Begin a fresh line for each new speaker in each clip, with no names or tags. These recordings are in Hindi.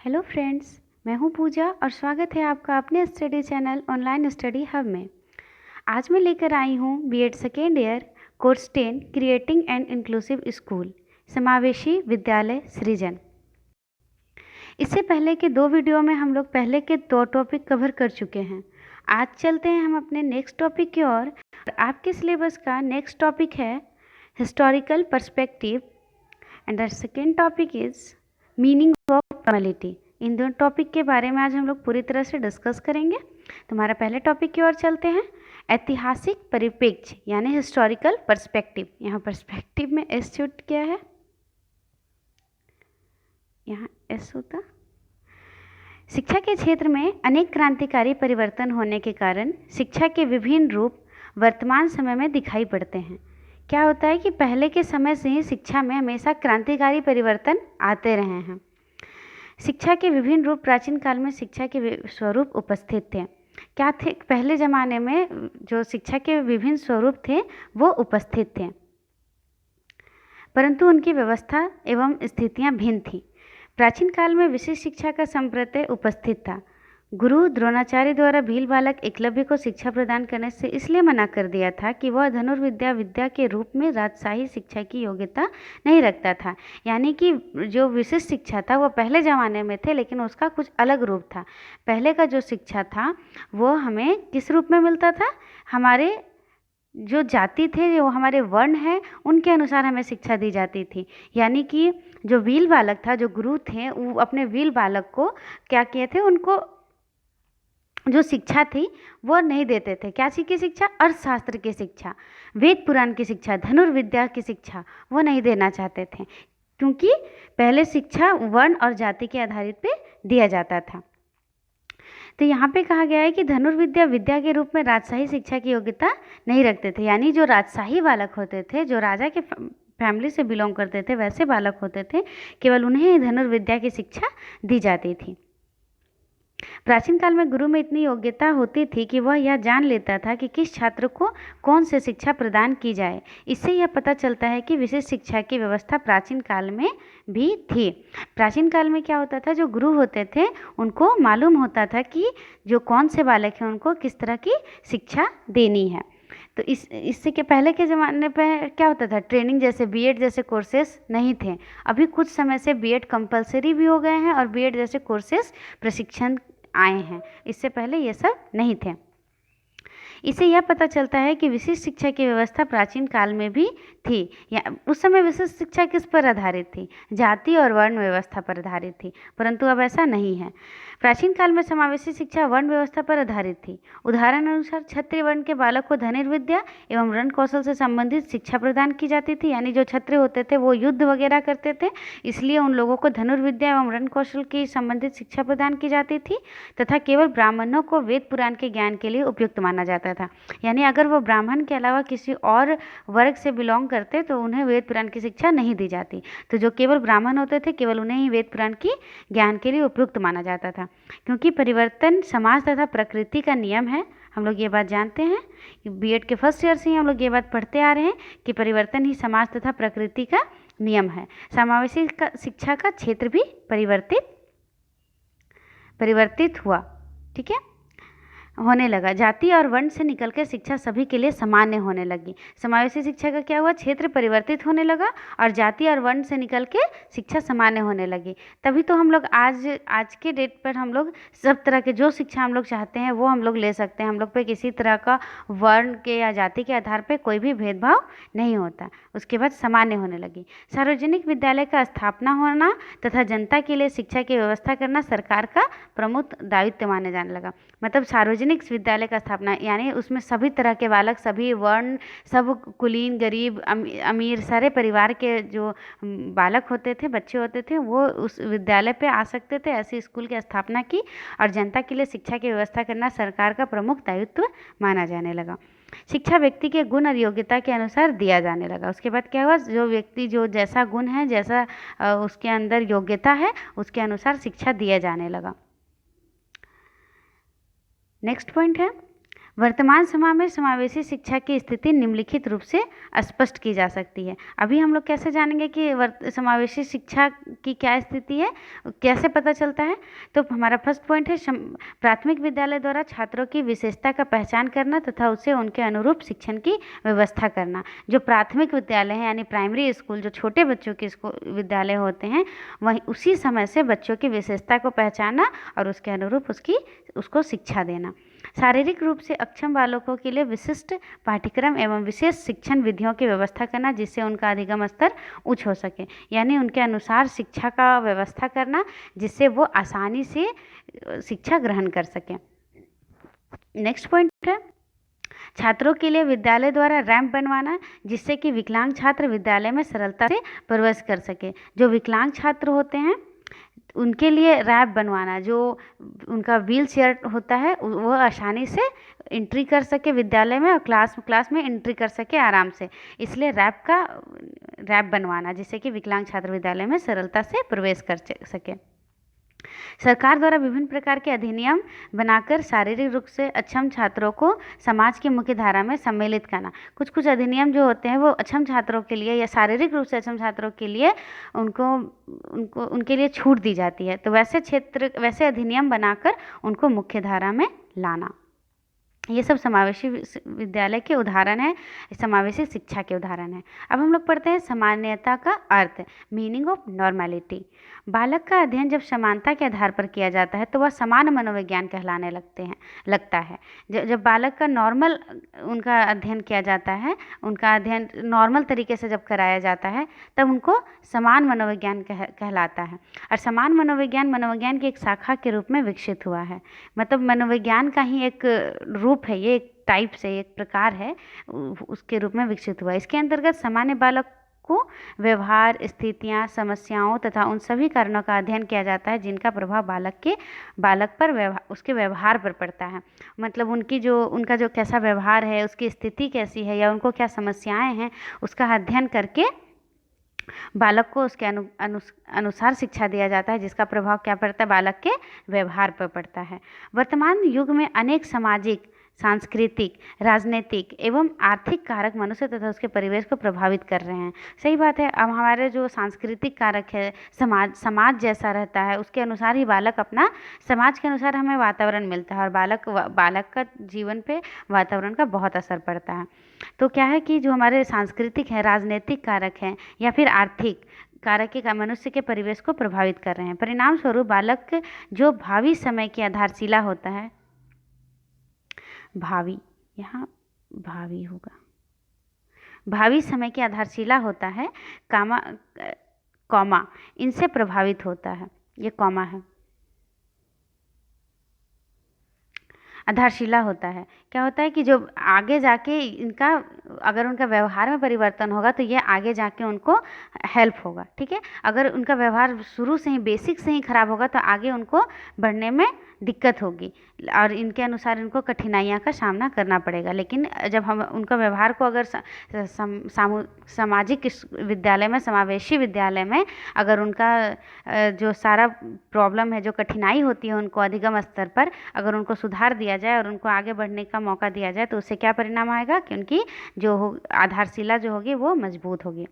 हेलो फ्रेंड्स, मैं हूं पूजा और स्वागत है आपका अपने study channel online study hub में। आज मैं लेकर आई हूं BEd second year course 10 creating and inclusive school समावेशी विद्यालय सृजन। इससे पहले के दो वीडियो में हम लोग पहले के दो टॉपिक कवर कर चुके हैं। आज चलते हैं हम अपने नेक्स्ट टॉपिक की ओर। आपके सिलेबस का नेक्स्ट टॉपिक है historical perspective and the second topic is meaning of formality. इन दोनों टॉपिक के बारे में आज हम लोग पूरी तरह से डिस्कस करेंगे। तो हमारा पहले टॉपिक की ओर चलते हैं, ऐतिहासिक परिप्रेक्ष्य यानी हिस्टोरिकल पर्सपेक्टिव। यहाँ पर्सपेक्टिव में एस शूट किया है, यहाँ एस होता। शिक्षा के क्षेत्र में अनेक क्रांतिकारी परिवर्तन होने के कारण शिक्षा के विभिन्न रूप वर्तमान समय में दिखाई पड़ते हैं। क्या होता है कि पहले के समय से ही शिक्षा में हमेशा क्रांतिकारी परिवर्तन आते रहे हैं। शिक्षा के विभिन्न रूप प्राचीन काल में शिक्षा के स्वरूप उपस्थित थे। क्या थे? पहले ज़माने में जो शिक्षा के विभिन्न स्वरूप थे वो उपस्थित थे, परंतु उनकी व्यवस्था एवं स्थितियां भिन्न थीं। प्राचीन काल में विशिष्ट शिक्षा का संप्रदाय उपस्थित था। गुरु द्रोणाचार्य द्वारा भील बालक एकलव्य को शिक्षा प्रदान करने से इसलिए मना कर दिया था कि वह धनुर्विद्या विद्या के रूप में राजशाही शिक्षा की योग्यता नहीं रखता था। यानी कि जो विशिष्ट शिक्षा था वो पहले ज़माने में थे, लेकिन उसका कुछ अलग रूप था। पहले का जो शिक्षा था वो हमें किस रूप में मिलता था? हमारे जो जाति थे, जो हमारे वर्ण हैं, उनके अनुसार हमें शिक्षा दी जाती थी। यानी कि जो वील बालक था, जो गुरु थे, वो अपने वील बालक को क्या किए थे, उनको जो शिक्षा थी वो नहीं देते थे। क्या की शिक्षा? अर्थशास्त्र की शिक्षा, वेद पुराण की शिक्षा, धनुर्विद्या की शिक्षा वो नहीं देना चाहते थे, क्योंकि पहले शिक्षा वर्ण और जाति के आधारित पे दिया जाता था। तो यहाँ पे कहा गया है कि धनुर्विद्या विद्या के रूप में राजशाही शिक्षा की योग्यता नहीं रखते थे। यानी जो राजशाही बालक होते थे, जो राजा के फैमिली से बिलोंग करते थे, वैसे बालक होते थे, केवल उन्हें धनुर्विद्या की शिक्षा दी जाती थी। प्राचीन काल में गुरु में इतनी योग्यता होती थी कि वह यह जान लेता था कि किस छात्र को कौन से शिक्षा प्रदान की जाए। इससे यह पता चलता है कि विशेष शिक्षा की व्यवस्था प्राचीन काल में भी थी। प्राचीन काल में क्या होता था, जो गुरु होते थे उनको मालूम होता था कि जो कौन से बालक हैं उनको किस तरह की शिक्षा देनी है। तो इससे के पहले के ज़माने पे क्या होता था, ट्रेनिंग जैसे बीएड जैसे कोर्सेस नहीं थे। अभी कुछ समय से बीएड कंपलसरी भी हो गए हैं और बीएड जैसे कोर्सेस प्रशिक्षण आए हैं। इससे पहले ये सब नहीं थे। इससे यह पता चलता है कि विशिष्ट शिक्षा की व्यवस्था प्राचीन काल में भी थी। या उस समय विशिष्ट शिक्षा किस पर आधारित थी? जाति और वर्ण व्यवस्था पर आधारित थी, परंतु अब ऐसा नहीं है। प्राचीन काल में समावेशी शिक्षा वर्ण व्यवस्था पर आधारित थी। उदाहरण अनुसार क्षत्रिय वर्ण के बालक को धनुर्विद्या एवं रण कौशल से संबंधित शिक्षा प्रदान की जाती थी। यानी जो क्षत्रिय होते थे वो युद्ध वगैरह करते थे, इसलिए उन लोगों को धनुर्विद्या एवं रण कौशल की संबंधित शिक्षा प्रदान की जाती थी। तथा केवल ब्राह्मणों को वेद पुराण के ज्ञान के लिए उपयुक्त माना जाता था। यानी अगर वो ब्राह्मण के अलावा किसी और वर्ग से बिलोंग करते तो उन्हें वेद पुराण की शिक्षा नहीं दी जाती। तो जो केवल ब्राह्मण होते थे, केवल उन्हें ही वेद पुराण की ज्ञान के लिए उपयुक्त माना जाता था। क्योंकि परिवर्तन समाज तथा प्रकृति का नियम है। हम लोग ये बात जानते हैं, बीएड के फर्स्ट ईयर से ही हम लोग ये बात पढ़ते आ रहे हैं कि परिवर्तन ही समाज तथा प्रकृति का नियम है। समावेशी शिक्षा का क्षेत्र भी परिवर्तित हुआ, ठीक है, होने लगा। जाति और वर्ण से निकलकर शिक्षा सभी के लिए सामान्य होने लगी। समावेशी शिक्षा का क्या हुआ? क्षेत्र परिवर्तित होने लगा और जाति और वर्ण से निकल के शिक्षा सामान्य होने लगी। तभी तो हम लोग आज के डेट पर हम लोग सब तरह के जो शिक्षा हम लोग चाहते हैं वो हम लोग ले सकते हैं। हम लोग पे किसी तरह का वर्ण के या जाति के आधार पर कोई भी भेदभाव नहीं होता। उसके बाद सामान्य होने लगी। सार्वजनिक विद्यालय का स्थापना होना तथा जनता के लिए शिक्षा की व्यवस्था करना सरकार का प्रमुख दायित्व माने जाने लगा। मतलब सार्वजनिक विद्यालय का स्थापना, यानी उसमें सभी तरह के बालक, सभी वर्ण, सब कुलीन, गरीब, अमीर, सारे परिवार के जो बालक होते थे, बच्चे होते थे, वो उस विद्यालय पे आ सकते थे। ऐसी स्कूल की स्थापना की और जनता के लिए शिक्षा की व्यवस्था करना सरकार का प्रमुख दायित्व माना जाने लगा। शिक्षा व्यक्ति के गुण और योग्यता के अनुसार दिया जाने लगा। उसके बाद क्या हुआ? जो व्यक्ति जो जैसा गुण है, जैसा उसके अंदर योग्यता है, उसके अनुसार शिक्षा दिया जाने लगा। नेक्स्ट पॉइंट है वर्तमान समय में समावेशी शिक्षा की स्थिति निम्नलिखित रूप से स्पष्ट की जा सकती है। अभी हम लोग कैसे जानेंगे कि समावेशी शिक्षा की क्या स्थिति है, कैसे पता चलता है? तो हमारा फर्स्ट पॉइंट है प्राथमिक विद्यालय द्वारा छात्रों की विशेषता का पहचान करना तथा उससे उनके अनुरूप शिक्षण की व्यवस्था करना। जो प्राथमिक विद्यालय है यानी प्राइमरी स्कूल, जो छोटे बच्चों के स्कूल विद्यालय होते हैं, वहीं उसी समय से बच्चों की विशेषता को पहचानना और उसके अनुरूप उसको शिक्षा देना। शारीरिक रूप से अक्षम बालकों के लिए विशिष्ट पाठ्यक्रम एवं विशेष शिक्षण विधियों की व्यवस्था करना जिससे उनका अधिगम स्तर उच्च हो सके, यानी उनके अनुसार शिक्षा का व्यवस्था करना जिससे वो आसानी से शिक्षा ग्रहण कर सकें। नेक्स्ट पॉइंट है छात्रों के लिए विद्यालय द्वारा रैंप बनवाना जिससे कि विकलांग छात्र विद्यालय में सरलता से प्रवेश कर सके। जो विकलांग छात्र होते हैं उनके लिए रैंप बनवाना, जो उनका व्हील चेयर होता है वो आसानी से एंट्री कर सके विद्यालय में और क्लास में एंट्री कर सके आराम से, इसलिए रैंप बनवाना जिससे कि विकलांग छात्र विद्यालय में सरलता से प्रवेश कर सके। सरकार द्वारा विभिन्न प्रकार के अधिनियम बनाकर शारीरिक रूप से अक्षम छात्रों को समाज की मुख्य धारा में सम्मिलित करना। कुछ अधिनियम जो होते हैं वो अक्षम छात्रों के लिए या शारीरिक रूप से अक्षम छात्रों के लिए उनके लिए छूट दी जाती है, तो वैसे अधिनियम बनाकर उनको मुख्य धारा में लाना। ये सब समावेशी विद्यालय के उदाहरण है, समावेशी शिक्षा के उदाहरण है। अब हम लोग पढ़ते हैं सामान्यता का अर्थ, मीनिंग ऑफ नॉर्मेलिटी। बालक का अध्ययन जब समानता के आधार पर किया जाता है तो वह समान मनोविज्ञान कहलाने लगता है। जब बालक का नॉर्मल उनका अध्ययन किया जाता है, उनका अध्ययन नॉर्मल तरीके से जब कराया जाता है तब उनको समान मनोविज्ञान कहलाता है। और समान मनोविज्ञान की एक शाखा के रूप में विकसित हुआ है, मतलब मनोविज्ञान का ही एक रूप है, ये एक टाइप से एक प्रकार है, उसके रूप में विकसित हुआ। इसके अंतर्गत सामान्य बालक को व्यवहार, स्थितियाँ, समस्याओं तथा उन सभी कारणों का अध्ययन किया जाता है जिनका प्रभाव बालक पर उसके व्यवहार पर पड़ता है। मतलब उनका जो कैसा व्यवहार है, उसकी स्थिति कैसी है या उनको क्या समस्याएं हैं, उसका अध्ययन करके बालक को उसके अनुसार शिक्षा दिया जाता है जिसका प्रभाव क्या पड़ता है, बालक के व्यवहार पर पड़ता है। वर्तमान युग में अनेक सामाजिक, सांस्कृतिक, राजनीतिक एवं आर्थिक कारक मनुष्य तथा उसके परिवेश को प्रभावित कर रहे हैं। सही बात है। अब हमारे जो सांस्कृतिक कारक है, समाज जैसा रहता है उसके अनुसार ही समाज के अनुसार हमें वातावरण मिलता है और बालक का जीवन पे वातावरण का बहुत असर पड़ता है। तो क्या है कि जो हमारे सांस्कृतिक है, राजनीतिक कारक हैं या फिर आर्थिक कारक के मनुष्य के परिवेश को प्रभावित कर रहे हैं। परिणाम स्वरूप बालक जो भावी समय की आधारशिला होता है, भावी होगा, भावी समय की आधारशिला होता है, कॉमा इनसे प्रभावित होता है। ये कॉमा है, आधारशिला होता है। क्या होता है कि जो आगे जाके अगर उनका व्यवहार में परिवर्तन होगा तो ये आगे जाके उनको हेल्प होगा। ठीक है, अगर उनका व्यवहार शुरू से ही बेसिक से ही खराब होगा तो आगे उनको बढ़ने में दिक्कत होगी और इनके अनुसार इनको कठिनाइयाँ का सामना करना पड़ेगा। लेकिन जब हम उनका व्यवहार को अगर सामाजिक विद्यालय में, समावेशी विद्यालय में अगर उनका जो सारा प्रॉब्लम है, जो कठिनाई होती है उनको अधिगम स्तर पर अगर उनको सुधार दिया जाए और उनको आगे बढ़ने का मौका दिया जाए तो उससे क्या परिणाम आएगा कि उनकी जो आधारशिला जो होगी वो मजबूत होगी।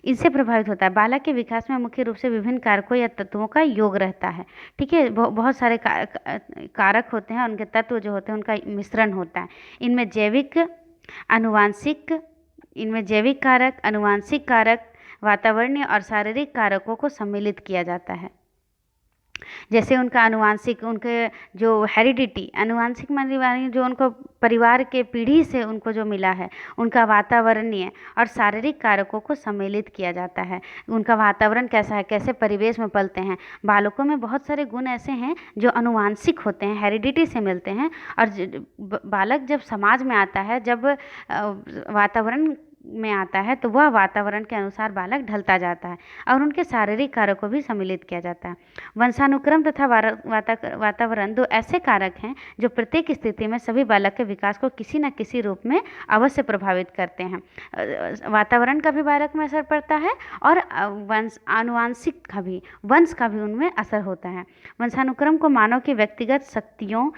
इससे प्रभावित होता है। बालक के विकास में मुख्य रूप से विभिन्न कारकों या तत्वों का योग रहता है। ठीक है, बहुत सारे कारक होते हैं, उनके तत्व जो होते हैं उनका मिश्रण होता है। इनमें जैविक कारक, अनुवांशिक कारक, वातावरणीय और शारीरिक कारकों को सम्मिलित किया जाता है। जैसे उनका अनुवांशिक, उनके जो हेरिडिटी, अनुवांशिक मानी जो उनको परिवार के पीढ़ी से उनको जो मिला है, उनका वातावरणीय और शारीरिक कारकों को सम्मिलित किया जाता है। उनका वातावरण कैसा है, कैसे परिवेश में पलते हैं। बालकों में बहुत सारे गुण ऐसे हैं जो अनुवांशिक होते हैं, हेरिडिटी से मिलते हैं, और बालक जब समाज में आता है, जब वातावरण में आता है तो वह वातावरण के अनुसार बालक ढलता जाता है और उनके शारीरिक कारकों को भी सम्मिलित किया जाता है। वंशानुक्रम तथा वातावरण दो ऐसे कारक हैं जो प्रत्येक स्थिति में सभी बालक के विकास को किसी न किसी रूप में अवश्य प्रभावित करते हैं। वातावरण का भी बालक में असर पड़ता है और आनुवांशिक वंश का भी उनमें असर होता है। वंशानुक्रम को मानव की व्यक्तिगत शक्तियों,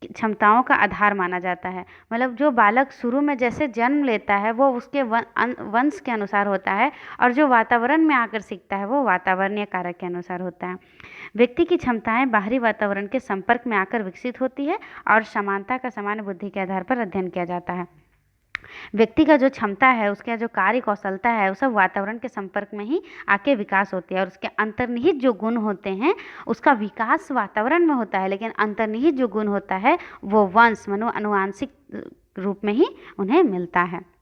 क्षमताओं का आधार माना जाता है। मतलब जो बालक शुरू में जैसे जन्म लेता है वो उसके वंश के अनुसार होता है, और जो वातावरण में आकर सीखता है वो वातावरणीय कारक के अनुसार होता है। व्यक्ति की क्षमताएं बाहरी वातावरण के संपर्क में आकर विकसित होती है, और समानता का सामान्य बुद्धि के आधार पर अध्ययन किया जाता है। व्यक्ति का जो क्षमता है, उसका जो कार्य कौशलता है, वो सब वातावरण के संपर्क में ही आके विकास होती है, और उसके अंतर्निहित जो गुण होते हैं उसका विकास वातावरण में होता है, लेकिन अंतर्निहित जो गुण होता है वो वंश मनो अनुवांशिक रूप में ही उन्हें मिलता है।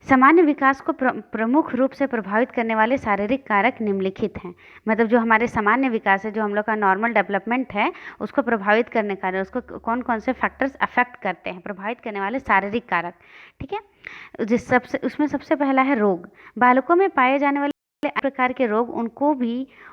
सामान्य विकास को प्रमुख रूप से प्रभावित करने वाले शारीरिक कारक निम्नलिखित हैं। मतलब जो हमारे सामान्य विकास है, जो हम लोग का नॉर्मल डेवलपमेंट है, उसको प्रभावित करने का, उसको कौन कौन से फैक्टर्स अफेक्ट करते हैं, प्रभावित करने वाले शारीरिक कारक। ठीक है, उसमें सबसे पहला है रोग। बालकों में पाए जाने वाले प्रकार के रोग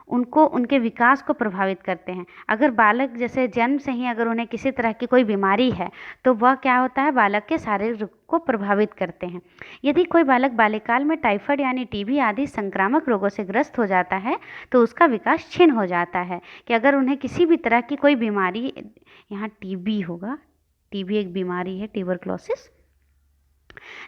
उनको उनके विकास को प्रभावित करते हैं। अगर बालक जैसे जन्म से ही अगर उन्हें किसी तरह की कोई बीमारी है तो वह क्या होता है, बालक के शारीरिक को प्रभावित करते हैं। यदि कोई बालक बाल्यकाल में टाइफाइड यानी टीबी आदि संक्रामक रोगों से ग्रस्त हो जाता है तो उसका विकास क्षीण हो जाता है। कि अगर उन्हें किसी भी तरह की कोई बीमारी, यहाँ टीबी होगा, टीबी एक बीमारी है, ट्यूबरक्लोसिस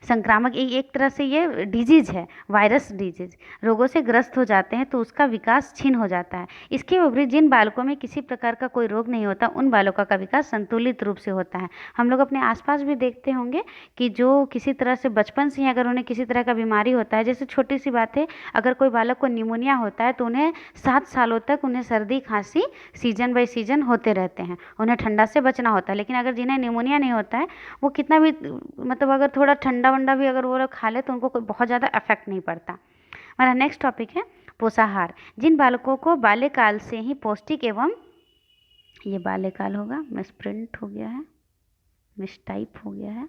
संक्रामक, एक तरह से ये डिजीज है, वायरस डिजीज, रोगों से ग्रस्त हो जाते हैं तो उसका विकास क्षीण हो जाता है। इसके विपरीत जिन बालकों में किसी प्रकार का कोई रोग नहीं होता उन बालकों का विकास संतुलित रूप से होता है। हम लोग अपने आसपास भी देखते होंगे कि जो किसी तरह से बचपन से ही अगर उन्हें किसी तरह का बीमारी होता है, जैसे छोटी सी बात है, अगर कोई बालक को निमोनिया होता है तो उन्हें 7 सालों तक उन्हें सर्दी खांसी सीजन बाई सीजन होते रहते हैं, उन्हें ठंडा से बचना होता है। लेकिन अगर जिन्हें निमोनिया नहीं होता है वो कितना भी, मतलब अगर थोड़ा ठंडा वंडा भी अगर वो लोग खा ले तो उनको कोई बहुत ज़्यादा इफेक्ट नहीं पड़ता। हमारा नेक्स्ट टॉपिक है पोषाहार। जिन बालकों को बाल्यकाल से ही पौष्टिक एवं, ये बाल्यकाल होगा, मिसप्रिंट हो गया है, मिसटाइप हो गया है,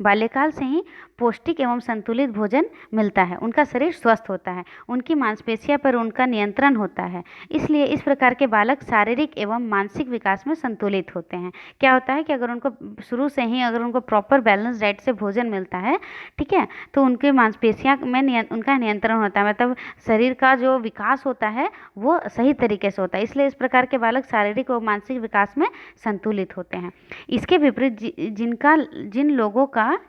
बाल्यकाल से ही पौष्टिक एवं संतुलित भोजन मिलता है, उनका शरीर स्वस्थ होता है, उनकी मांसपेशियों पर उनका नियंत्रण होता है। इसलिए इस प्रकार के बालक शारीरिक एवं मानसिक विकास में संतुलित होते हैं। क्या होता है कि अगर उनको शुरू से ही अगर उनको प्रॉपर बैलेंस डाइट से भोजन मिलता है, ठीक है, तो उनके मांसपेशियाँ में उनका नियंत्रण होता है, मतलब शरीर का जो विकास होता है वो सही तरीके से होता है। इसलिए इस प्रकार के बालक शारीरिक और मानसिक विकास में संतुलित होते हैं। इसके विपरीत जिन लोगों का होगा,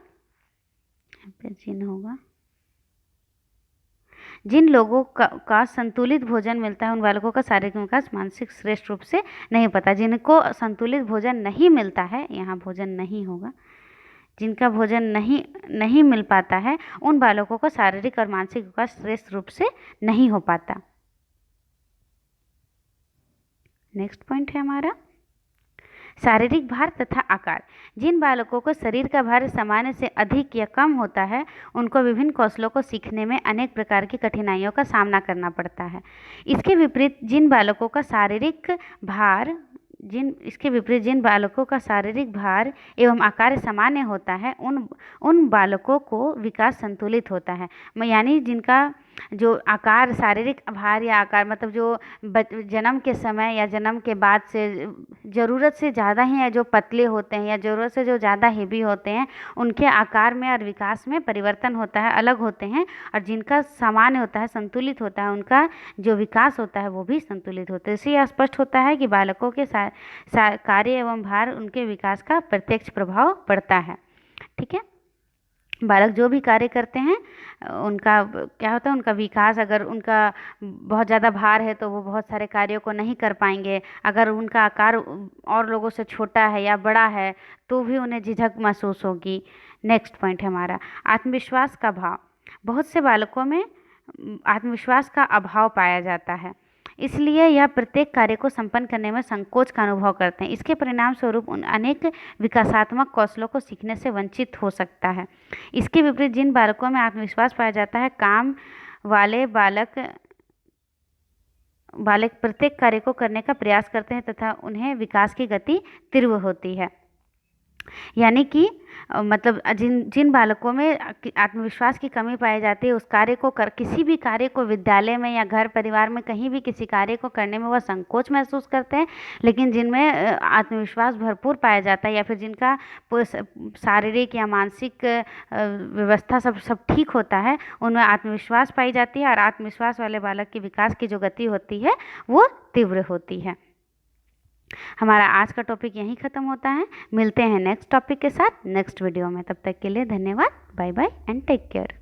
जिन लोगों का संतुलित भोजन मिलता है उन बालकों का शारीरिक विकास मानसिक श्रेष्ठ रूप से नहीं पता। जिनको संतुलित भोजन नहीं मिलता है, यहाँ भोजन नहीं होगा, जिनका भोजन नहीं मिल पाता है उन बालकों को शारीरिक और मानसिक विकास श्रेष्ठ रूप से नहीं हो पाता। नेक्स्ट पॉइंट है हमारा शारीरिक भार तथा आकार। जिन बालकों को शरीर का भार सामान्य से अधिक या कम होता है उनको विभिन्न कौशलों को सीखने में अनेक प्रकार की कठिनाइयों का सामना करना पड़ता है। इसके विपरीत जिन बालकों का शारीरिक भार एवं आकार सामान्य होता है उन बालकों को विकास संतुलित होता है। यानी जिनका जो आकार, शारीरिक भार या आकार, मतलब जो जन्म के समय या जन्म के बाद से ज़रूरत से ज़्यादा ही है, जो पतले होते हैं या ज़रूरत से जो ज़्यादा हेवी होते हैं, उनके आकार में और विकास में परिवर्तन होता है, अलग होते हैं। और जिनका सामान्य होता है, संतुलित होता है, उनका जो विकास होता है वो भी संतुलित होता है। इससे यह स्पष्ट होता है कि बालकों के कार्य एवं भार उनके विकास का प्रत्यक्ष प्रभाव पड़ता है। ठीक है, बालक जो भी कार्य करते हैं उनका क्या होता है, उनका विकास, अगर उनका बहुत ज़्यादा भार है तो वो बहुत सारे कार्यों को नहीं कर पाएंगे। अगर उनका आकार और लोगों से छोटा है या बड़ा है तो भी उन्हें झिझक महसूस होगी। नेक्स्ट पॉइंट है हमारा आत्मविश्वास का भाव। बहुत से बालकों में आत्मविश्वास का अभाव पाया जाता है, इसलिए यह प्रत्येक कार्य को संपन्न करने में संकोच का अनुभव करते हैं। इसके परिणाम स्वरूप उन अनेक विकासात्मक कौशलों को सीखने से वंचित हो सकता है। इसके विपरीत जिन बालकों में आत्मविश्वास पाया जाता है, काम वाले बालक प्रत्येक कार्य को करने का प्रयास करते हैं तथा उन्हें विकास की गति तीव्र होती है। यानी कि मतलब जिन जिन बालकों में आत्मविश्वास की कमी पाई जाती है, उस कार्य को कर किसी भी कार्य को विद्यालय में या घर परिवार में कहीं भी किसी कार्य को करने में वह संकोच महसूस करते हैं, लेकिन जिनमें आत्मविश्वास भरपूर पाया जाता है या फिर जिनका शारीरिक या मानसिक व्यवस्था सब सब ठीक होता है, उनमें आत्मविश्वास पाई जाती है और आत्मविश्वास वाले बालक की विकास की जो गति होती है वो तीव्र होती है। हमारा आज का टॉपिक यहीं ख़त्म होता है। मिलते हैं नेक्स्ट टॉपिक के साथ नेक्स्ट वीडियो में। तब तक के लिए धन्यवाद। Bye bye and take care.